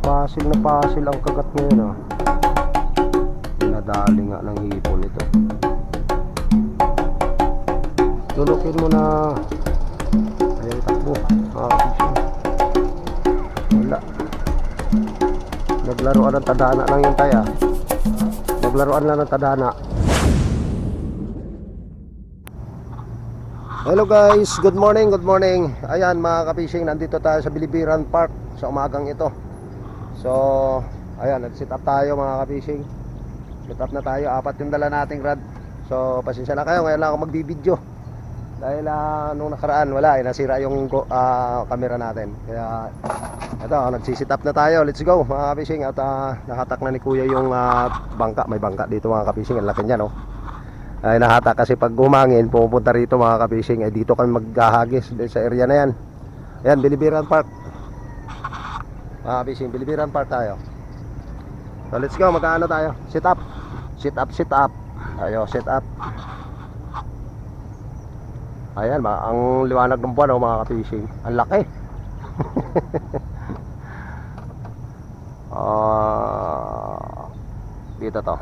Pasil ang kagat ngayon ah. Pinadali nga ng hipon ito. Lulukin mo na. Ayan, takbo. Makakapigsin. Wala. Naglaruan ng tadhana lang yung taya. Naglaruan lang ng tadhana. Hello guys, good morning, good morning. Ayan mga kapishing, nandito tayo sa Bilibiran Park sa umagang ito. So, ayan, nag-sit up tayo mga kapishing. Sit up na tayo, 4 yung dala nating rod. So, pasensya na kayo, ngayon lang ako magbibideo. Dahil nung nakaraan, wala, nasira yung camera natin. Kaya, ito, nagsisit up na tayo, let's go mga kapishing. At nahatak na ni kuya yung bangka, may bangka dito mga kapishing, ang laki niya no. Ay nahatak kasi pag humangin pupunta rito mga kapishing, ay dito kami maghahagis sa area na yan. Ayan, Bilibiran Park mga kapishing, Bilibiran Park tayo. So let's go, magkaano tayo? Sit up, sit up, sit up. Ayo, sit up. Ayan, ang liwanag ng buwan mga kapishing, ang laki. Dito to,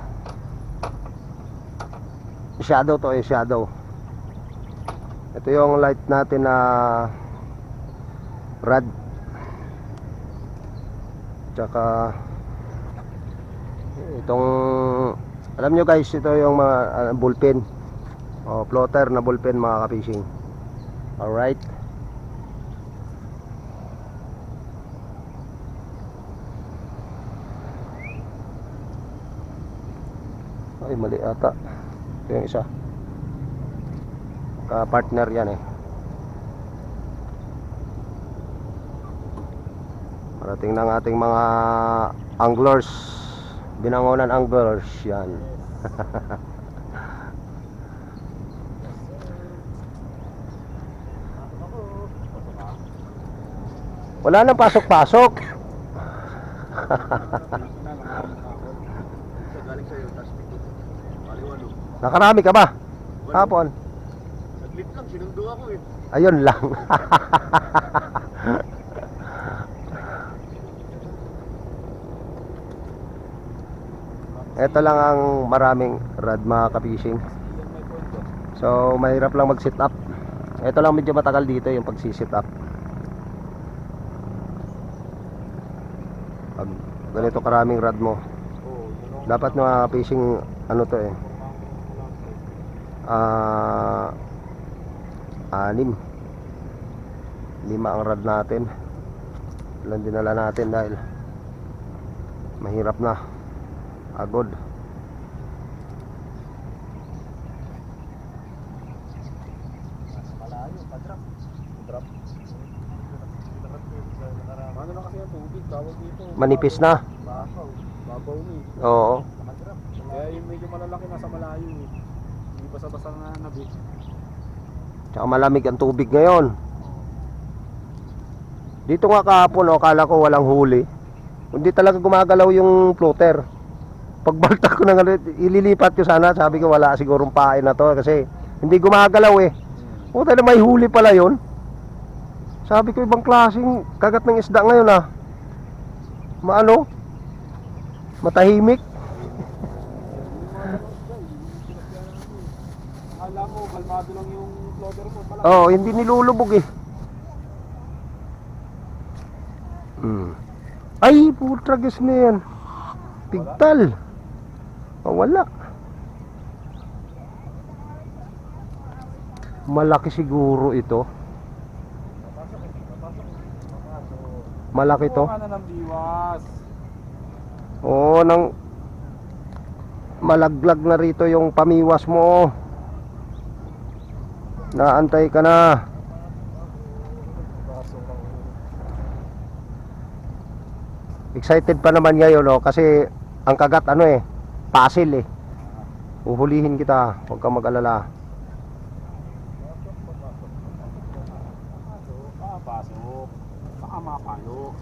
shadow to, shadow. Ito yung light natin na rod. Tsaka itong, alam nyo guys, ito yung mga bullpen, floater na bullpen mga kapishing. Alright. Ay mali ata. Ito yung isa, ka-partner yan eh. Parating ng ating mga anglers, binangonan anglers yan. Wala nang pasok-pasok. Nakarami ka ba? Hapon? Nag-lift lang, sinundo ako eh. Ayun lang. Ito lang ang maraming rod mga kapishing. So mahirap lang mag sit up. Ito lang medyo matagal dito yung pagsisit up. Pag ganito karaming rod mo, dapat mga kapishing, ano to eh, 6, 5 ang rod natin. Ilan dinala natin dahil mahirap na, agod. Ano na kasi ang tubig, tawag dito. Manipis na. Babaw ni. Oo. Kaya yung medyo malalaki nasa malayo eh. Hindi basa-basa na nabit. Tsaka malamig ang tubig ngayon. Dito nga kahapon, akala ko walang huli. Hindi talaga gumagalaw yung floater. Pagbalta ko na nga, ililipat ko sana. Sabi ko wala sigurong pain na to kasi hindi gumagalaw eh. Puta na, may huli pala yun. Sabi ko ibang klaseng kagat ng isda ngayon ah. Maano? Matahimik. Alam mo, kalmado lang yung floater mo pala. Oo, hindi nilulubog eh. Ay, putragis na yan. Pigtal. Wala. Malaki siguro ito. Malaki to. Ano ng biwas? Oo, nang malaglag na rito yung pamiwas mo. Naantay ka na. Excited pa naman ngayon no? Kasi ang kagat ano eh, pasil eh. Uhulihin kita, huwag kang mag-alala. Pasok. Baka mapalo.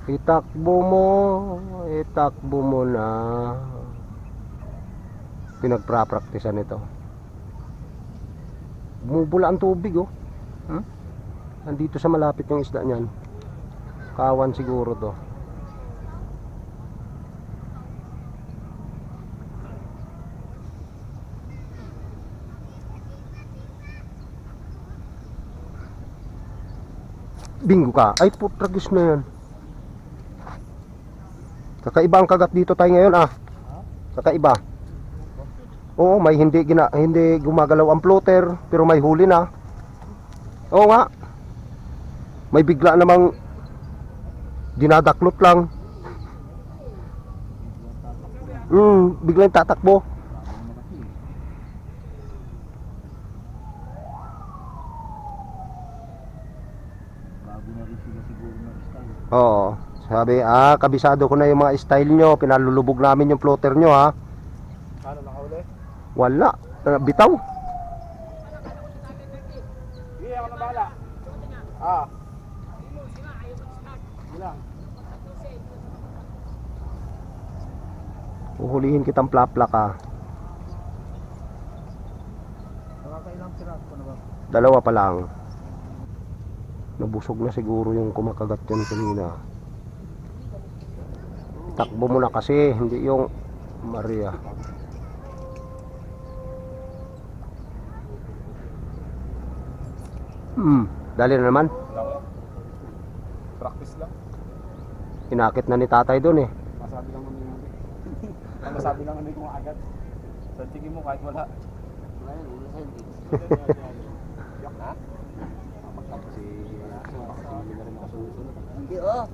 Itakbo mo na. Pinagpra-practicean ito. Bumubula ang tubig oh. Nandito sa malapit yung isda niyan. Kawan siguro to. Bingo ka. Ay, putragis na yan. Kakaiba ang kagat dito tayo ngayon ah. Kakaiba. Oo, may hindi gumagalaw ang floater, pero may huli na. Oo nga. May bigla namang dinadaklot lang. Biglang tatakbo. Bago na rin sila siguro na style. Oo. Sabi, kabisado ko na yung mga style nyo. Pinalulubog namin yung floater nyo ha. Ano, nakahuli? Wala. Bitaw. Sige, ako na bahala. Ah. Bilang. Uhulihin kitang plapla ka. Nakakailang sirat ko na ba? Dalawa pa lang. Nabusog na siguro yung kumakagat yan kanina. Takbo mo na kasi, hindi yung Maria. Dali na naman. Lang. Practice lang. Inakit na ni tatay doon eh. Masabi lang naman yung masabi lang naman kung agad. Sa tingin mo kahit wala. Yak ha? Magkakasi. Hindi oh.